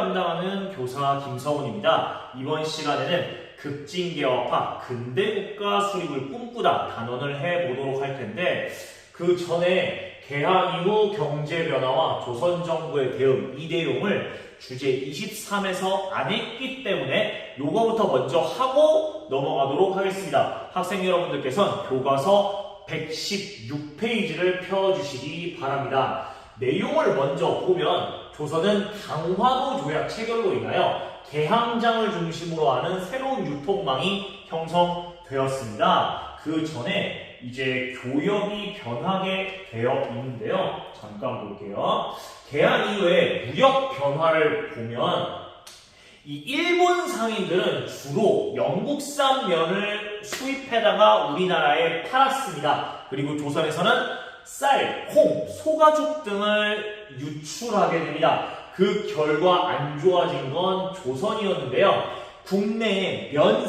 담당하는 교사 김성훈입니다. 이번 시간에는 급진개혁파 근대국가 수립을 꿈꾸다 단원을 해보도록 할 텐데, 그 전에 개항 이후 경제 변화와 조선 정부의 대응 이 내용을 주제 23에서 안 했기 때문에 요거부터 먼저 하고 넘어가도록 하겠습니다. 학생 여러분들께서는 교과서 116페이지를 펴주시기 바랍니다. 내용을 먼저 보면 조선은 강화도 조약 체결로 인하여 개항장을 중심으로 하는 새로운 유통망이 형성되었습니다. 그 전에 이제 교역이 변하게 되어 있는데요. 잠깐 볼게요. 개항 이후에 무역 변화를 보면 이 일본 상인들은 주로 영국산 면을 수입해다가 우리나라에 팔았습니다. 그리고 조선에서는 쌀, 콩, 소가죽 등을 유출하게 됩니다. 그 결과 안 좋아진 건 조선이었는데요. 국내의 면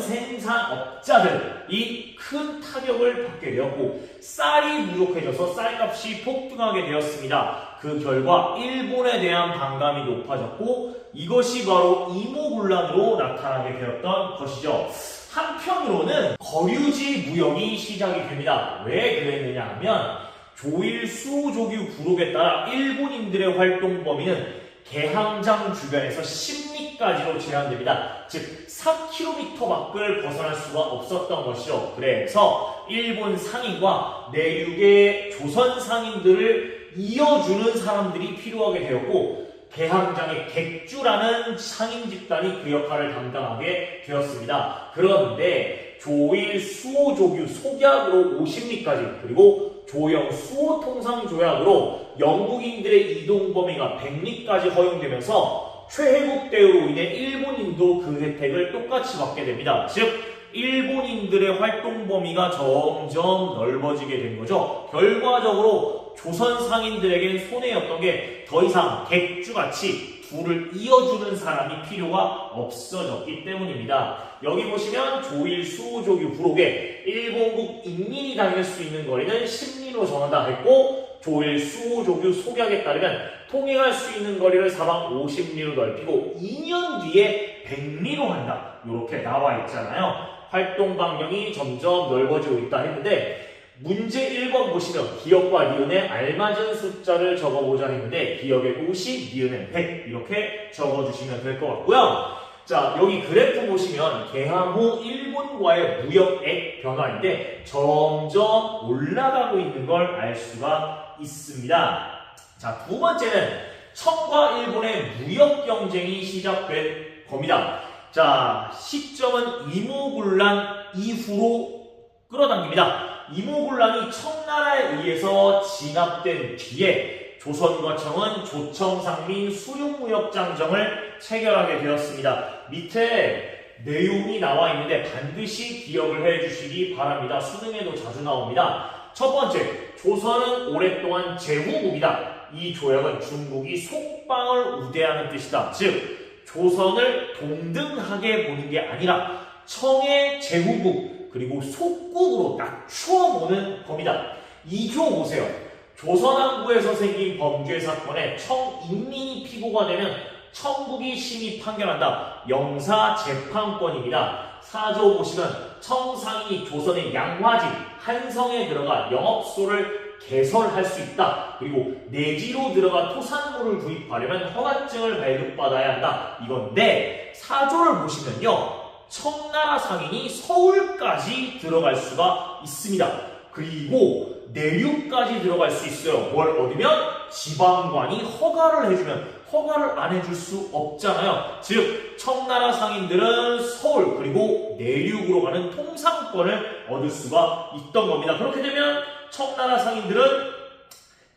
생산업자들이 큰 타격을 받게 되었고 쌀이 부족해져서 쌀값이 폭등하게 되었습니다. 그 결과 일본에 대한 반감이 높아졌고 이것이 바로 이모군란으로 나타나게 되었던 것이죠. 한편으로는 거류지 무역이 시작이 됩니다. 왜 그랬느냐 하면 조일 수호조규 부록에 따라 일본인들의 활동 범위는 개항장 주변에서 10리까지로 제한됩니다. 즉 4km 밖을 벗어날 수가 없었던 것이죠. 그래서 일본 상인과 내륙의 조선 상인들을 이어주는 사람들이 필요하게 되었고 개항장의 객주라는 상인 집단이 그 역할을 담당하게 되었습니다. 그런데 조일 수호조규 속약으로 50리까지 그리고 조영 수호통상조약으로 영국인들의 이동 범위가 100리까지 허용되면서 최혜국 대우로 인해 일본인도 그 혜택을 똑같이 받게 됩니다. 즉 일본인들의 활동 범위가 점점 넓어지게 된 거죠. 결과적으로 조선 상인들에겐 손해였던 게 더 이상 객주같이 둘을 이어주는 사람이 필요가 없어졌기 때문입니다. 여기 보시면 조일 수호조규 부록에 일본국 인민이 다닐 수 있는 거리는 10리로 정한다 했고 조일 수호조규 속약에 따르면 통행할 수 있는 거리를 사방 50리로 넓히고 2년 뒤에 100리로 한다. 이렇게 나와 있잖아요. 활동 반경이 점점 넓어지고 있다 했는데 문제 1번 보시면 기역과 니은에 알맞은 숫자를 적어보자 했는데 기역에 50, 니은에 100 이렇게 적어주시면 될 것 같고요. 자, 여기 그래프 보시면 개항 후 일본과의 무역액 변화인데 점점 올라가고 있는 걸 알 수가 있습니다. 자, 두 번째는 청과 일본의 무역 경쟁이 시작된 겁니다. 자, 시점은 이모군란 이후로 끌어당깁니다. 이모군란이 청나라에 의해서 진압된 뒤에 조선과 청은 조청상민 수용무역장정을 체결하게 되었습니다. 밑에 내용이 나와 있는데 반드시 기억을 해주시기 바랍니다. 수능에도 자주 나옵니다. 첫 번째, 조선은 오랫동안 제후국이다. 이 조약은 중국이 속방을 우대하는 뜻이다. 즉 조선을 동등하게 보는 게 아니라 청의 제후국 그리고 속국으로 낮춰보는 겁니다. 2조 보세요. 조선왕부에서 생긴 범죄 사건에 청인민이 피고가 되면 청국이 심의 판결한다. 영사재판권입니다. 4조 보시면 청상인이 조선의 양화지, 한성에 들어가 영업소를 개설할 수 있다. 그리고 내지로 들어가 토산물을 구입하려면 허가증을 발급받아야 한다. 이건데 4조를 보시면요. 청나라 상인이 서울까지 들어갈 수가 있습니다. 그리고 내륙까지 들어갈 수 있어요. 뭘 얻으면 지방관이 허가를 해주면 허가를 안 해줄 수 없잖아요. 즉 청나라 상인들은 서울 그리고 내륙으로 가는 통상권을 얻을 수가 있던 겁니다. 그렇게 되면 청나라 상인들은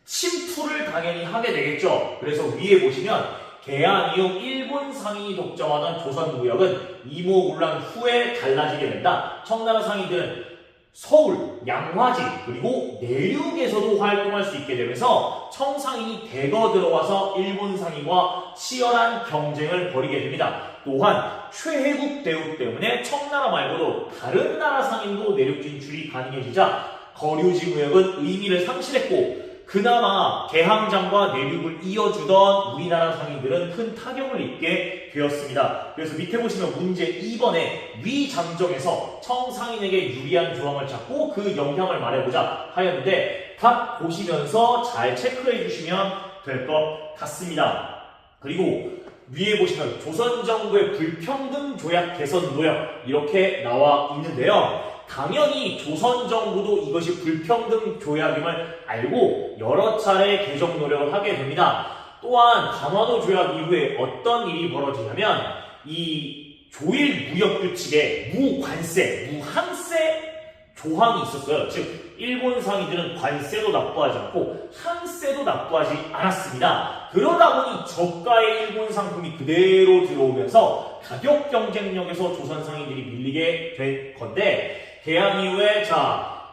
침투를 당연히 하게 되겠죠. 그래서 위에 보시면 개항 이후 일본 상인이 독점하던 조선 무역은 이모군란 후에 달라지게 된다. 청나라 상인들은 서울, 양화지 그리고 내륙에서도 활동할 수 있게 되면서 청상인이 대거 들어와서 일본 상인과 치열한 경쟁을 벌이게 됩니다. 또한 최혜국 대우 때문에 청나라 말고도 다른 나라 상인도 내륙 진출이 가능해지자 거류지 무역은 의미를 상실했고 그나마 개항장과 내륙을 이어주던 우리나라 상인들은 큰 타격을 입게 되었습니다. 그래서 밑에 보시면 문제 2번에 위 장정에서 청상인에게 유리한 조항을 찾고 그 영향을 말해보자 하였는데 답 보시면서 잘 체크해 주시면 될 것 같습니다. 그리고 위에 보시면 조선정부의 불평등 조약 개선 노력 이렇게 나와 있는데요. 당연히 조선정부도 이것이 불평등 조약임을 알고 여러 차례 개정 노력을 하게 됩니다. 또한 강화도 조약 이후에 어떤 일이 벌어지냐면 이 조일 무역규칙에 무관세, 무항세 조항이 있었어요. 즉 일본 상인들은 관세도 납부하지 않고 항세도 납부하지 않았습니다. 그러다 보니 저가의 일본 상품이 그대로 들어오면서 가격 경쟁력에서 조선 상인들이 밀리게 된 건데 개항 이후에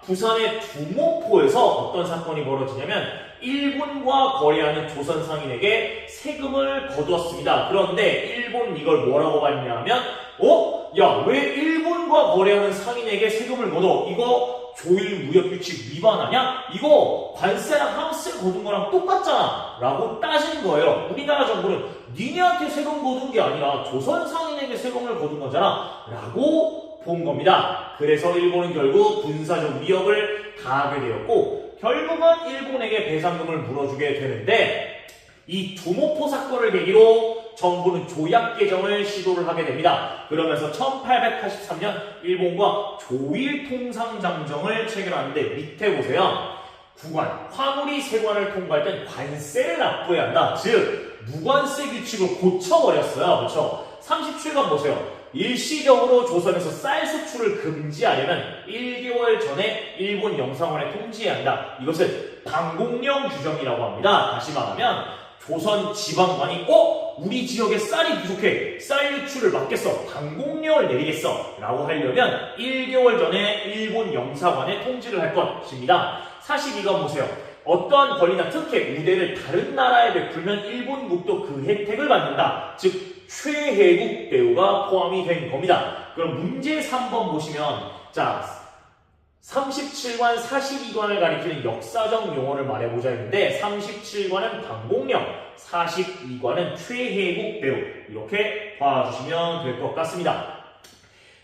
부산의 두모포에서 어떤 사건이 벌어지냐면 일본과 거래하는 조선 상인에게 세금을 거두었습니다. 그런데 일본은 이걸 뭐라고 봤냐면 야, 왜 일본과 거래하는 상인에게 세금을 걷어? 이거 조일 무역규칙 위반하냐? 이거 관세랑 항세 거둔 거랑 똑같잖아 라고 따진 거예요. 우리나라 정부는 니네한테 세금 거둔 게 아니라 조선 상인에게 세금을 거둔 거잖아 라고 본 겁니다. 그래서 일본은 결국 군사적 위협을 가하게 되었고 결국은 일본에게 배상금을 물어주게 되는데 이 두모포 사건을 계기로 정부는 조약 개정을 시도를 하게 됩니다. 그러면서 1883년 일본과 조일 통상장정을 체결하는데 밑에 보세요. 구관, 화물이 세관을 통과할 땐 관세를 납부해야 한다. 즉 무관세 규칙을 고쳐버렸어요. 그렇죠? 37번 보세요. 일시적으로 조선에서 쌀 수출을 금지하려면 1개월 전에 일본 영사관에 통지해야 한다. 이것을 방공령 규정이라고 합니다. 다시 말하면 조선 지방관이 우리 지역에 쌀이 부족해. 쌀 유출을 막겠어. 방공령을 내리겠어. 라고 하려면 1개월 전에 일본 영사관에 통지를 할 것입니다. 42번 보세요. 어떠한 권리나 특혜, 우대를 다른 나라에 베풀면 일본국도 그 혜택을 받는다. 즉 최혜국 대우가 포함이 된 겁니다. 그럼 문제 3번 보시면 37관, 42관을 가리키는 역사적 용어를 말해보자 했는데 37관은 방공령, 42관은 최혜국 대우 이렇게 봐주시면 될 것 같습니다.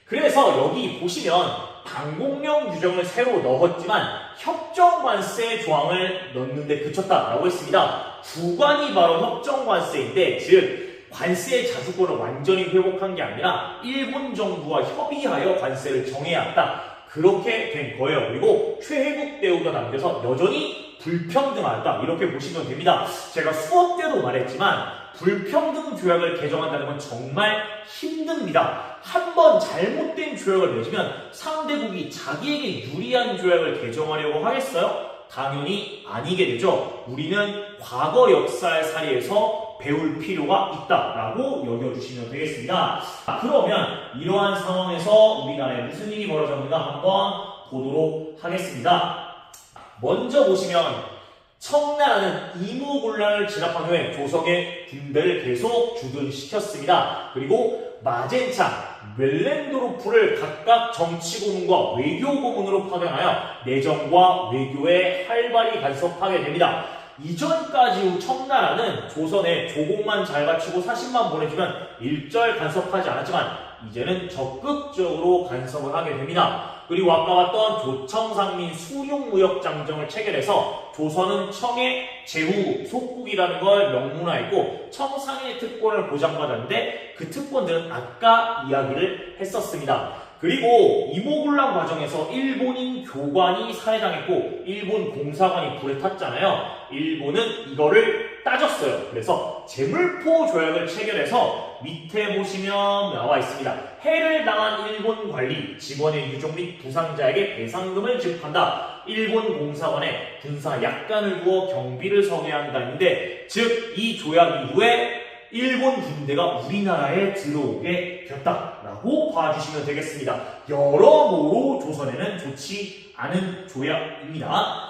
그래서 여기 보시면 방공령 규정을 새로 넣었지만 협정관세 조항을 넣는데 그쳤다라고 했습니다. 구관이 바로 협정관세인데 즉 관세의 자주권을 완전히 회복한 게 아니라 일본 정부와 협의하여 관세를 정해야 한다. 그렇게 된 거예요. 그리고 최혜국 대우가 남겨서 여전히 불평등하다. 이렇게 보시면 됩니다. 제가 수업 때도 말했지만 불평등 조약을 개정한다는 건 정말 힘듭니다. 한번 잘못된 조약을 맺으면 상대국이 자기에게 유리한 조약을 개정하려고 하겠어요? 당연히 아니게 되죠. 우리는 과거 역사의 사례에서 배울 필요가 있다라고 여겨주시면 되겠습니다. 그러면 이러한 상황에서 우리나라에 무슨 일이 벌어졌는가 한번 보도록 하겠습니다. 먼저 보시면 청나라는 이모군란을 진압한 후에 조선의 군대를 계속 주둔시켰습니다. 그리고 마젠차, 멜렌도르프를 각각 정치고문과 외교고문으로 파견하여 내정과 외교에 활발히 간섭하게 됩니다. 이전까지 청나라는 조선에 조공만 잘 갖추고 사신만 보내주면 일절 간섭하지 않았지만 이제는 적극적으로 간섭을 하게 됩니다. 그리고 아까 봤던 조청상민 수용무역장정을 체결해서 조선은 청의 제후 속국이라는 걸 명문화했고 청상인의 특권을 보장받았는데 그 특권들은 아까 이야기를 했었습니다. 그리고 이모군란 과정에서 일본인 교관이 살해당했고 일본 공사관이 불에 탔잖아요. 일본은 이거를 따졌어요. 그래서 제물포 조약을 체결해서 밑에 보시면 나와 있습니다. 해를 당한 일본 관리, 직원의 유족 및 부상자에게 배상금을 지급한다. 일본 공사관에 군사 약관을 두어 경비를 서게 한다는데 즉 이 조약 이후에 일본 군대가 우리나라에 들어오게 되었다라고 봐주시면 되겠습니다. 여러모로 조선에는 좋지 않은 조약입니다.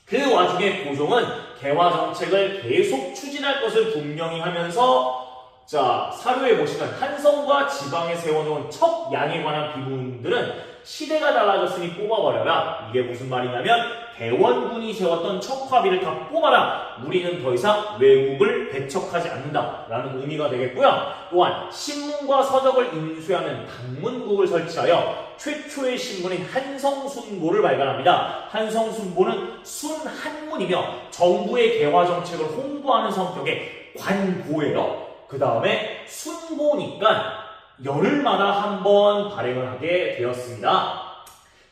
그 와중에 고종은 개화 정책을 계속 추진할 것을 분명히 하면서 사료에 보시면 한성과 지방에 세워놓은 척양에 관한 비문들은 시대가 달라졌으니 뽑아버려라. 이게 무슨 말이냐면 대원군이 세웠던 척화비를 다 뽑아라. 우리는 더 이상 외국을 배척하지 않는다라는 의미가 되겠고요. 또한 신문과 서적을 인수하는 당문국을 설치하여 최초의 신문인 한성순보를 발간합니다. 한성순보는 순한문이며 정부의 개화 정책을 홍보하는 성격의 관보예요. 그 다음에 순보니까 열흘마다 한 번 발행을 하게 되었습니다.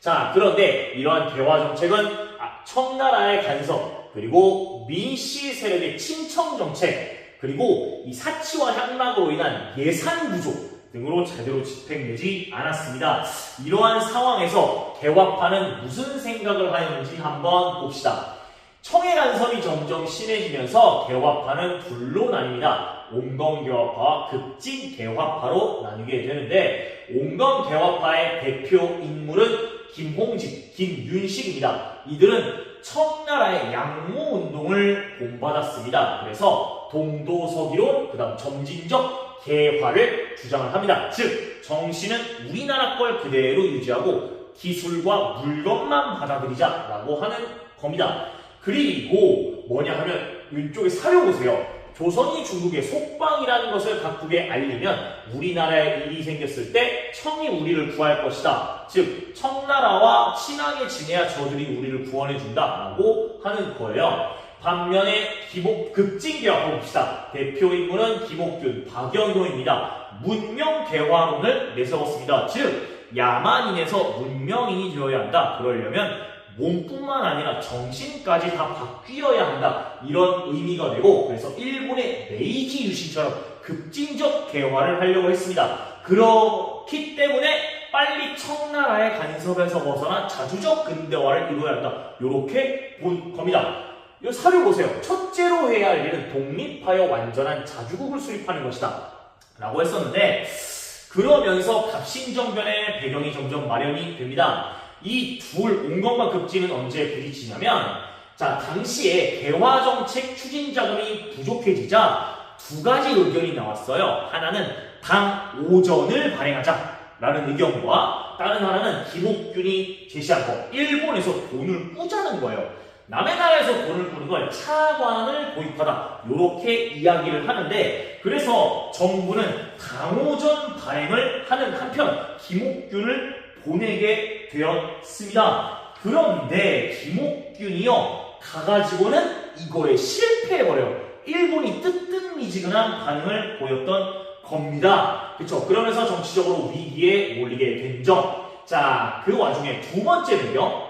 자, 그런데 이러한 개화 정책은 청나라의 간섭, 그리고 민씨 세력의 친청 정책, 그리고 이 사치와 향락으로 인한 예산 부족 등으로 제대로 집행되지 않았습니다. 이러한 상황에서 개화파는 무슨 생각을 하였는지 한번 봅시다. 청의 간섭이 점점 심해지면서 개화파는 둘로 나뉩니다. 옹검개화파와 급진개화파로 나뉘게 되는데, 옹검개화파의 대표 인물은 김홍직, 김윤식입니다. 이들은 청나라의 양모운동을 본받았습니다. 그래서 동도서기론, 그 다음 점진적 개화를 주장을 합니다. 즉, 정신은 우리나라 걸 그대로 유지하고 기술과 물건만 받아들이자라고 하는 겁니다. 그리고 뭐냐 하면 왼쪽에 사료 보세요. 조선이 중국의 속방이라는 것을 각국에 알리면 우리나라에 일이 생겼을 때 청이 우리를 구할 것이다. 즉 청나라와 친하게 지내야 저들이 우리를 구원해준다라고 하는 거예요. 반면에 급진개화 봅시다. 대표 인물은 김옥균, 박영효입니다. 문명개화론을 내세웠습니다. 즉 야만인에서 문명인이 되어야 한다. 그러려면 몸뿐만 아니라 정신까지 다 바뀌어야 한다. 이런 의미가 되고, 그래서 일본의 메이지 유신처럼 급진적 개화를 하려고 했습니다. 그렇기 때문에 빨리 청나라의 간섭에서 벗어나 자주적 근대화를 이루어야 한다. 이렇게 본 겁니다. 이 사료 보세요. 첫째로 해야 할 일은 독립하여 완전한 자주국을 수립하는 것이다 라고 했었는데, 그러면서 갑신정변의 배경이 점점 마련이 됩니다. 이 옹검과 급진은 언제 부딪히냐면, 자, 당시에 개화정책 추진 자금이 부족해지자 두 가지 의견이 나왔어요. 하나는 당 오전을 발행하자라는 의견과 다른 하나는 김옥균이 제시한 거, 일본에서 돈을 꾸자는 거예요. 남의 나라에서 돈을 꾸는 걸 차관을 도입하다, 이렇게 이야기를 하는데, 그래서 정부는 당오전 발행을 하는 한편 김옥균을 보내게 되었습니다. 그런데 김옥균이요, 가가지고는 이거에 실패해버려요. 일본이 뜨뜻미지근한 반응을 보였던 겁니다. 그렇죠? 그러면서 정치적으로 위기에 몰리게 된 점. 자, 그 와중에 두 번째 배경.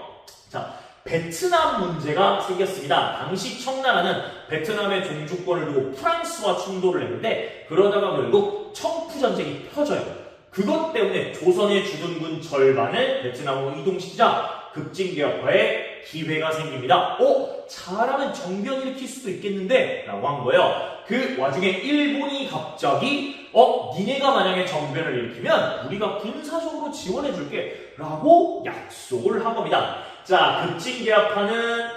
자, 베트남 문제가 생겼습니다. 당시 청나라는 베트남의 종주권을 두고 프랑스와 충돌을 했는데, 그러다가 결국 청푸전쟁이 터져요. 그것 때문에 조선의 주둔군 절반을 베트남으로 이동시키자 급진개화파에 기회가 생깁니다. 잘하면 정변 일으킬 수도 있겠는데? 라고 한 거예요. 그 와중에 일본이 갑자기 니네가 만약에 정변을 일으키면 우리가 군사적으로 지원해줄게 라고 약속을 한 겁니다. 자, 급진개화파는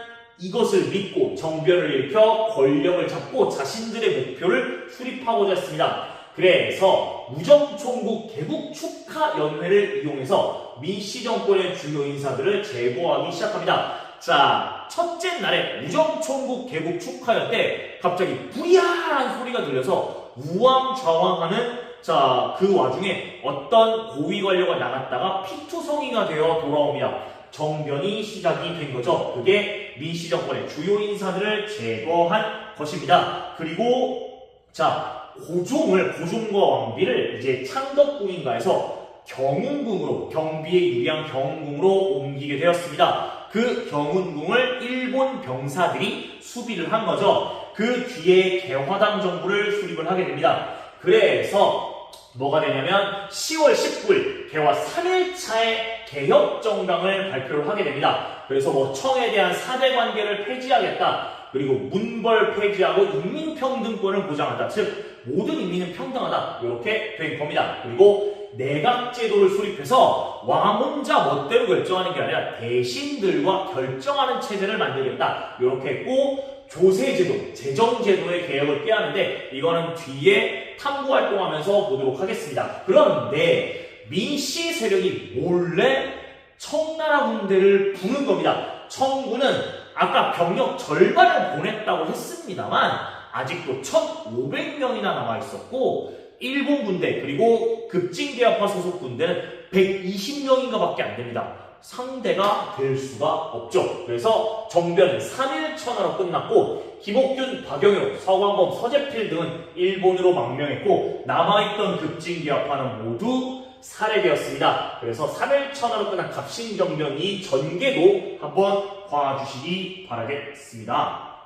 이것을 믿고 정변을 일으켜 권력을 잡고 자신들의 목표를 수립하고자 했습니다. 그래서 우정총국 개국 축하 연회를 이용해서 민씨 정권의 주요 인사들을 제거하기 시작합니다. 자, 첫째 날에 우정총국 개국 축하연 때 갑자기 부리야라는 소리가 들려서 우왕좌왕하는, 자, 그 와중에 어떤 고위 관료가 나갔다가 피투성이가 되어 돌아옵니다. 정변이 시작이 된 거죠. 그게 민씨 정권의 주요 인사들을 제거한 것입니다. 그리고 자, 고종과 왕비를 이제 창덕궁인가에서 경운궁으로, 경비에 유리한 경운궁으로 옮기게 되었습니다. 그 경운궁을 일본 병사들이 수비를 한 거죠. 그 뒤에 개화당 정부를 수립을 하게 됩니다. 그래서 뭐가 되냐면 10월 19일 개화 3일차에 개혁정당을 발표를 하게 됩니다. 그래서 뭐 청에 대한 사대관계를 폐지하겠다. 그리고 문벌 폐지하고 인민평등권을 보장한다. 즉 모든 인민은 평등하다. 이렇게 된 겁니다. 그리고 내각제도를 수립해서 왕 혼자 멋대로 결정하는 게 아니라 대신들과 결정하는 체제를 만들겠다. 이렇게 했고, 조세제도, 재정제도의 개혁을 꾀하는데 이거는 뒤에 탐구활동하면서 보도록 하겠습니다. 그런데 민씨 세력이 몰래 청나라 군대를 부른 겁니다. 청군은 아까 병력 절반을 보냈다고 했습니다만 아직도 1,500명이나 남아있었고 일본 군대 그리고 급진계합파 소속 군대는 120명인가 밖에 안 됩니다. 상대가 될 수가 없죠. 그래서 정변은 3일 천하로 끝났고 김옥균, 박영효, 서광범, 서재필 등은 일본으로 망명했고 남아있던 급진계합파는 모두 살해되었습니다. 그래서 3일 천하로 끝난 갑신정변 이 전개도 한번 봐주시기 바라겠습니다.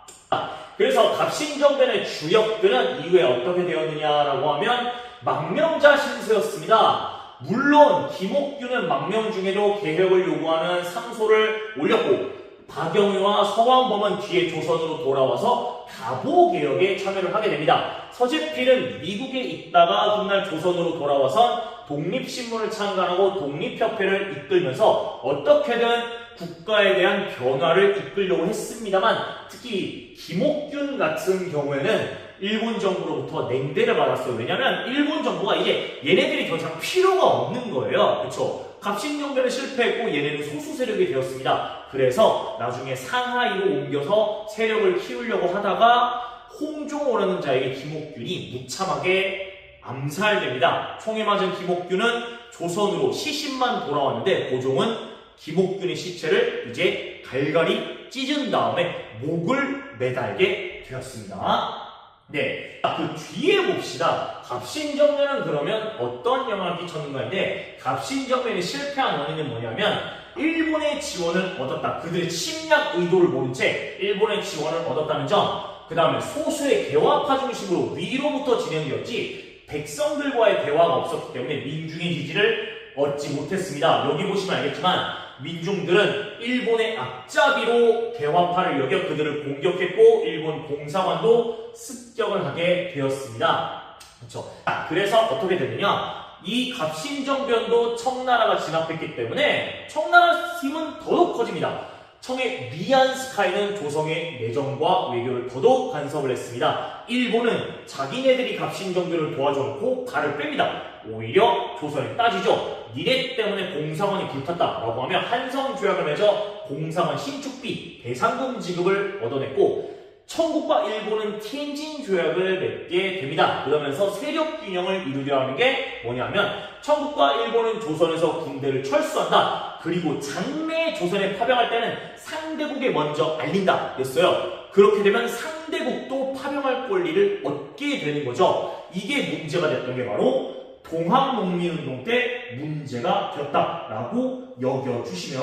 그래서 갑신정변의 주역들은 이후에 어떻게 되었느냐라고 하면 망명자 신세였습니다. 물론 김옥균은 망명 중에도 개혁을 요구하는 상소를 올렸고 박영효와 서광범은 뒤에 조선으로 돌아와서 가보 개혁에 참여를 하게 됩니다. 서재필은 미국에 있다가 훗날 조선으로 돌아와서 독립신문을 창간하고 독립협회를 이끌면서 어떻게든 국가에 대한 변화를 이끌려고 했습니다만 특히 김옥균 같은 경우에는 일본 정부로부터 냉대를 받았어요. 왜냐하면 일본 정부가 이제 얘네들이 더 이상 필요가 없는 거예요. 그렇죠? 갑신정변에 실패했고 얘네는 소수 세력이 되었습니다. 그래서 나중에 상하이로 옮겨서 세력을 키우려고 하다가 홍종호라는 자에게 김옥균이 무참하게 암살됩니다. 총에 맞은 김옥균은 조선으로 시신만 돌아왔는데 고종은 김옥균의 시체를 이제 갈갈이 찢은 다음에 목을 매달게 되었습니다. 네, 그 뒤에 봅시다. 갑신정변은 그러면 어떤 영향을 끼쳤는가인데 갑신정변이 실패한 원인은 뭐냐면 일본의 지원을 얻었다. 그들의 침략 의도를 모른 채 일본의 지원을 얻었다는 점. 그 다음에 소수의 개화파 중심으로 위로부터 진행되었지 백성들과의 대화가 없었기 때문에 민중의 지지를 얻지 못했습니다. 여기 보시면 알겠지만 민중들은 일본의 앞잡이로 개화파를 여겨 그들을 공격했고 일본 공사관도 습격을 하게 되었습니다. 그렇죠? 그래서 어떻게 되느냐? 이 갑신정변도 청나라가 진압했기 때문에 청나라 힘은 더욱 커집니다. 청의 리안스카이는 조선의 내정과 외교를 더더욱 간섭을 했습니다. 일본은 자기네들이 갑신정변을 도와줘놓고 발을 뺍니다. 오히려 조선에 따지죠. 니네 때문에 공사관이 불탔다라고 하며 한성조약을 맺어 공사관 신축비, 배상금 지급을 얻어냈고 청국과 일본은 티엔진 조약을 맺게 됩니다. 그러면서 세력 균형을 이루려 하는 게 뭐냐면 청국과 일본은 조선에서 군대를 철수한다. 그리고 장래 조선에 파병할 때는 상대국에 먼저 알린다 였어요. 그렇게 되면 상대국도 파병할 권리를 얻게 되는 거죠. 이게 문제가 됐던 게 바로 동학농민운동 때 문제가 되었다라고 여겨주시면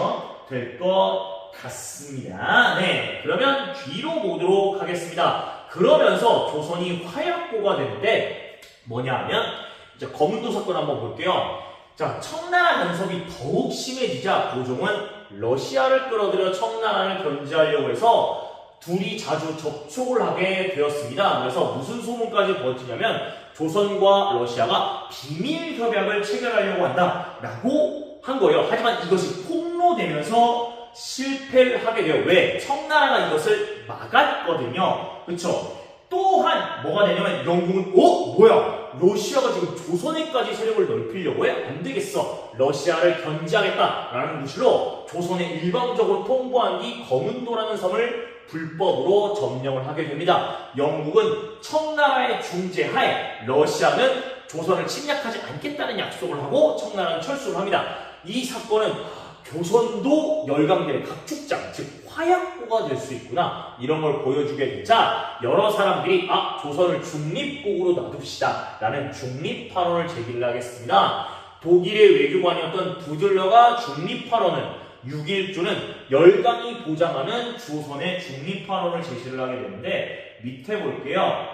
될 것 같습니다. 네, 그러면 뒤로 보도록 하겠습니다. 그러면서 조선이 화약고가 되는데 뭐냐 하면 이제 거문도 사건 한번 볼게요. 자, 청나라 간섭이 더욱 심해지자 고종은 러시아를 끌어들여 청나라를 견제하려고 해서 둘이 자주 접촉을 하게 되었습니다. 그래서 무슨 소문까지 벌어지냐면 조선과 러시아가 비밀 협약을 체결하려고 한다라고 한 거예요. 하지만 이것이 폭로되면서 실패를 하게 돼요. 왜? 청나라가 이것을 막았거든요. 그쵸? 또한 뭐가 되냐면 영국은 뭐야? 러시아가 지금 조선에까지 세력을 넓히려고 해? 안 되겠어. 러시아를 견제하겠다라는 구실로 조선에 일방적으로 통보한 뒤 거문도라는 섬을 불법으로 점령을 하게 됩니다. 영국은 청나라의 중재하에 러시아는 조선을 침략하지 않겠다는 약속을 하고 청나라는 철수를 합니다. 이 사건은 조선도 열강들의 각축장, 즉 화약고가 될 수 있구나 이런 걸 보여주게 되자 여러 사람들이 조선을 중립국으로 놔둡시다 라는 중립파론을 제기를 하겠습니다. 독일의 외교관이었던 부들러가 중립파론은 6.1조는 열강이 보장하는 조선의 중립파론을 제시를 하게 되는데 밑에 볼게요.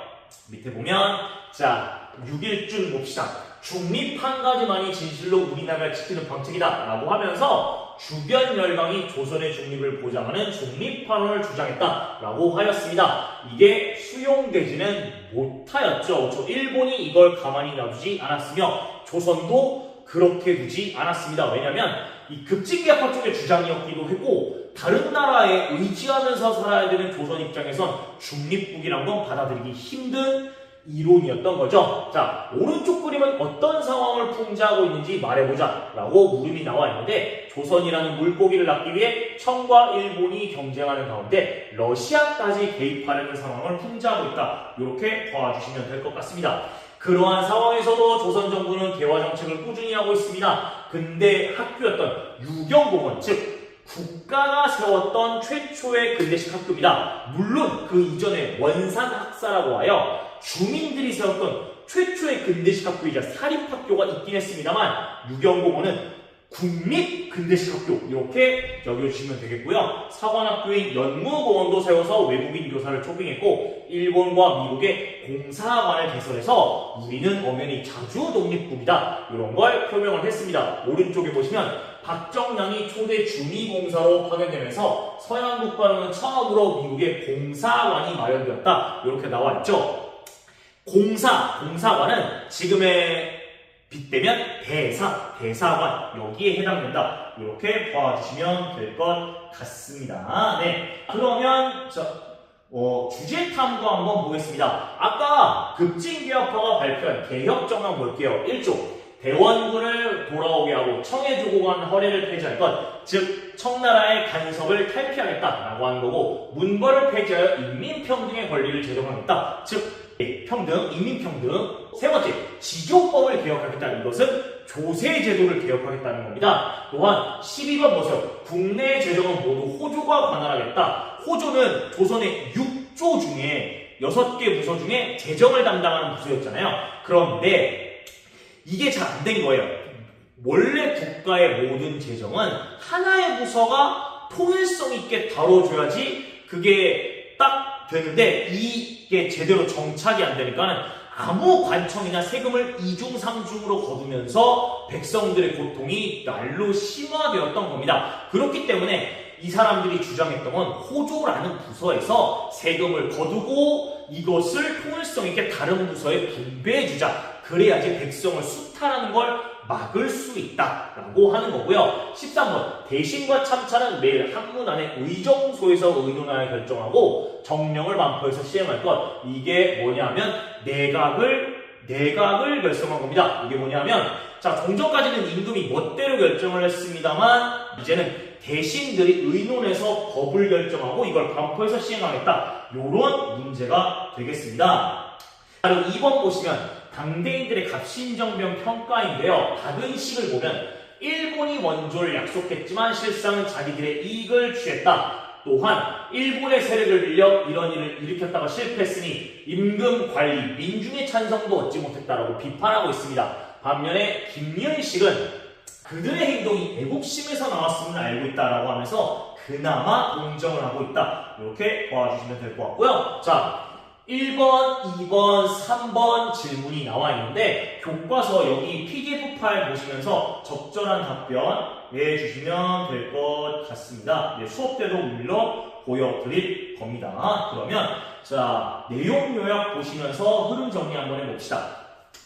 밑에 보면 자 6.1조 봅시다. 중립 한 가지만이 진실로 우리나라를 지키는 방책이다 라고 하면서 주변 열강이 조선의 중립을 보장하는 중립파론을 주장했다라고 하였습니다. 이게 수용되지는 못하였죠. 일본이 이걸 가만히 놔두지 않았으며 조선도 그렇게 두지 않았습니다. 왜냐하면 이 급진계합파 쪽의 주장이었기도 했고 다른 나라에 의지하면서 살아야 되는 조선 입장에선 중립국이란 건 받아들이기 힘든 이론이었던 거죠. 자, 오른쪽 그림은 어떤 상황을 풍자하고 있는지 말해보자 라고 물음이 나와 있는데, 조선이라는 물고기를 낳기 위해 청과 일본이 경쟁하는 가운데 러시아까지 개입하려는 상황을 풍자하고 있다. 이렇게 봐주시면 될 것 같습니다. 그러한 상황에서도 조선 정부는 개화 정책을 꾸준히 하고 있습니다. 근데 학교였던 유경공원, 즉 국가가 세웠던 최초의 근대식 학교입니다. 물론 그 이전에 원산학사라고 하여 주민들이 세웠던 최초의 근대식 학교이자 사립학교가 있긴 했습니다만, 유경공원은 국립 근대식 학교 이렇게 여겨주시면 되겠고요. 사관학교인 연무공원도 세워서 외국인 교사를 초빙했고, 일본과 미국의 공사관을 개설해서 우리는 엄연히 자주 독립국이다 이런 걸 표명을 했습니다. 오른쪽에 보시면 박정량이 초대 주미공사로 파견되면서 서양 국가로는 처음으로 미국의 공사관이 마련되었다 이렇게 나와 있죠. 공사관은 지금의 빗대면 대사관 여기에 해당된다 이렇게 봐주시면 될 것 같습니다. 네, 그러면 주제 탐구 한번 보겠습니다. 아까 급진개혁파가 발표한 개혁정안 볼게요. 1조 대원군을 돌아오게 하고 청해주고 간 허례를 폐지할 것, 즉 청나라의 간섭을 탈피하겠다라고 하는 거고, 문벌을 폐지하여 인민평등의 권리를 제정하겠다, 즉 평등, 인민평등. 세 번째, 지조법을 개혁하겠다. 이것은 조세제도를 개혁하겠다는 겁니다. 또한 12번 보세요. 국내 재정은 모두 호조가 관할하겠다. 호조는 조선의 6조 중에 6개 부서 중에 재정을 담당하는 부서였잖아요. 그런데 이게 잘 안 된 거예요. 원래 국가의 모든 재정은 하나의 부서가 통일성 있게 다뤄줘야지 그게 딱 되는데, 이게 제대로 정착이 안 되니까는 아무 관청이나 세금을 이중삼중으로 거두면서 백성들의 고통이 날로 심화되었던 겁니다. 그렇기 때문에 이 사람들이 주장했던 건 호조라는 부서에서 세금을 거두고 이것을 통일성 있게 다른 부서에 분배해주자. 그래야지 백성을 수탈하는 걸 막을 수 있다라고 하는 거고요. 13번, 대신과 참차는 매일 한문 안에 의정소에서 의논하여 결정하고 정령을 반포해서 시행할 것. 이게 뭐냐면 내각을 결성한 겁니다. 이게 뭐냐면, 자, 종전까지는 임금이 멋대로 결정을 했습니다만 이제는 대신들이 의논해서 법을 결정하고 이걸 반포해서 시행하겠다. 이런 문제가 되겠습니다. 바로 2번 보시면 당대인들의 갑신정변 평가인데요. 박은식을 보면 일본이 원조를 약속했지만 실상은 자기들의 이익을 취했다. 또한 일본의 세력을 빌려 이런 일을 일으켰다가 실패했으니 임금 관리, 민중의 찬성도 얻지 못했다라고 비판하고 있습니다. 반면에 김윤식은 그들의 행동이 애국심에서 나왔음을 알고 있다라고 하면서 그나마 동정을 하고 있다. 이렇게 봐주시면 될 것 같고요. 자, 1번, 2번, 3번 질문이 나와 있는데 교과서 여기 PDF 파일 보시면서 적절한 답변 해주시면 될 것 같습니다. 수업 때도 물론 보여드릴 겁니다. 그러면 자, 내용 요약 보시면서 흐름 정리 한번 해봅시다.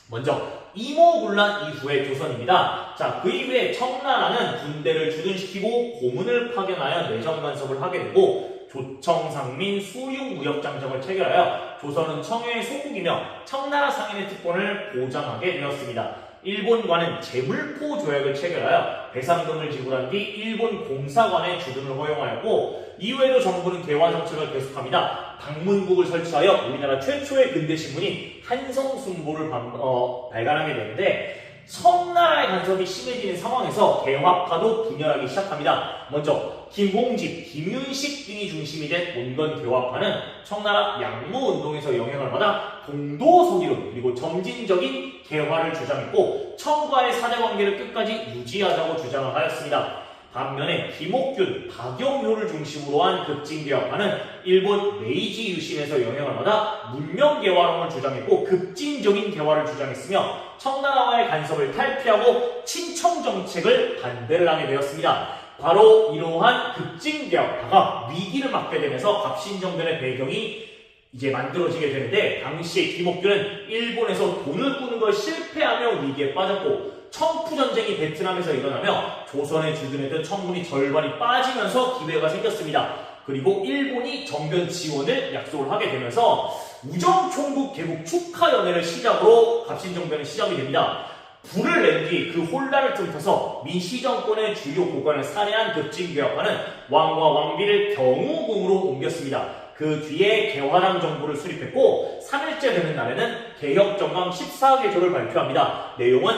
먼저 이모군란 이후의 조선입니다. 자, 그 이후에 청나라는 군대를 주둔시키고 고문을 파견하여 내정 간섭을 하게 되고 조청상민 수육무역장정을 체결하여 조선은 청해의 소국이며 청나라 상인의 특권을 보장하게 되었습니다. 일본과는 재물포 조약을 체결하여 배상금을 지불한 뒤 일본 공사관의 주둔을 허용하였고, 이후에도 정부는 개화 정책을 계속합니다. 방문국을 설치하여 우리나라 최초의 근대 신문인 한성순보를 발간하게 되는데, 청나라의 간섭이 심해지는 상황에서 개화파도 분열하기 시작합니다. 먼저 김홍집, 김윤식 등이 중심이 된 온건 개화파는 청나라 양무운동에서 영향을 받아 동도서기론 그리고 점진적인 개화를 주장했고 청과의 사대관계를 끝까지 유지하자고 주장을 하였습니다. 반면에 김옥균, 박영효를 중심으로 한 급진개화파는 일본 메이지 유신에서 영향을 받아 문명개화론을 주장했고 급진적인 개화를 주장했으며 청나라와의 간섭을 탈피하고 친청정책을 반대를 하게 되었습니다. 바로 이러한 급진개혁파가 위기를 맞게 되면서 갑신정변의 배경이 이제 만들어지게 되는데, 당시에 김옥균은 일본에서 돈을 꾸는 걸 실패하며 위기에 빠졌고 청푸전쟁이 베트남에서 일어나며 조선에 주둔했던 청군이 절반이 빠지면서 기회가 생겼습니다. 그리고 일본이 정변 지원을 약속을 하게 되면서 우정총국 개국 축하 연회를 시작으로 갑신정변은 시작이 됩니다. 불을 낸 뒤 그 혼란을 틈타서 민씨 정권의 주요 고관을 살해한 급진개혁파는 왕과 왕비를 경우궁으로 옮겼습니다. 그 뒤에 개화랑 정부를 수립했고 3일째 되는 날에는 개혁정강 14개조를 발표합니다. 내용은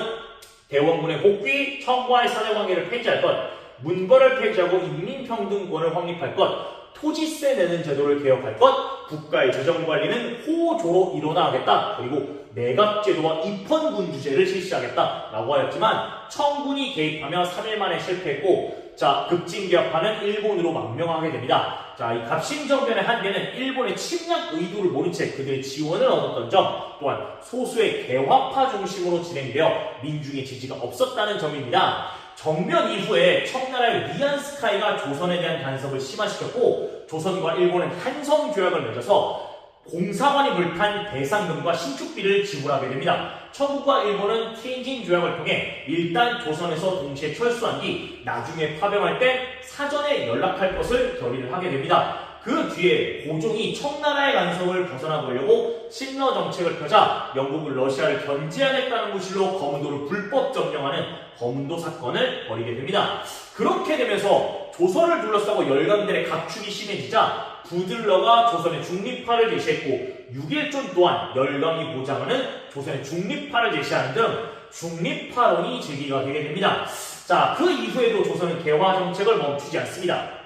대원군의 복귀, 청과의 사내관계를 폐지할 것, 문벌을 폐지하고 인민평등권을 확립할 것, 토지세 내는 제도를 개혁할 것, 국가의 재정관리는 호조로 일어나겠다. 그리고 내각제도와 입헌군주제를 실시하겠다라고 하였지만 청군이 개입하며 3일 만에 실패했고, 자, 급진개혁파는 일본으로 망명하게 됩니다. 자, 이 갑신정변의 한계는 일본의 침략 의도를 모른 채 그들의 지원을 얻었던 점, 또한 소수의 개화파 중심으로 진행되어 민중의 지지가 없었다는 점입니다. 정변 이후에 청나라의 리안스카이가 조선에 대한 간섭을 심화시켰고, 조선과 일본은 한성조약을 맺어서 공사관이 불탄 배상금과 신축비를 지불하게 됩니다. 청국과 일본은 테인진 조약을 통해 일단 조선에서 동시에 철수한 뒤 나중에 파병할 때 사전에 연락할 것을 결의를 하게 됩니다. 그 뒤에 고종이 청나라의 간섭을 벗어나보려고 친러 정책을 펴자 영국은 러시아를 견제하겠다는 구실로 거문도를 불법 점령하는 거문도 사건을 벌이게 됩니다. 그렇게 되면서 조선을 둘러싸고 열강들의 각축이 심해지자 부들러가 조선의 중립화를 제시했고 6.1조 또한 열강이 보장하는 조선의 중립화를 제시하는 등 중립화론이 제기가 되게 됩니다. 자, 그 이후에도 조선은 개화 정책을 멈추지 않습니다.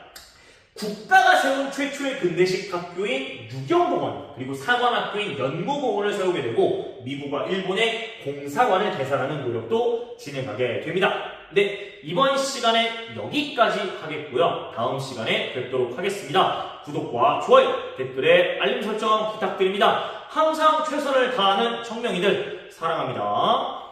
국가가 세운 최초의 근대식 학교인 유경공원, 그리고 사관학교인 연무공원을 세우게 되고 미국과 일본의 공사관을 개설하는 노력도 진행하게 됩니다. 네, 이번 시간에 여기까지 하겠고요. 다음 시간에 뵙도록 하겠습니다. 구독과 좋아요, 댓글에 알림 설정 부탁드립니다. 항상 최선을 다하는 청명이들 사랑합니다.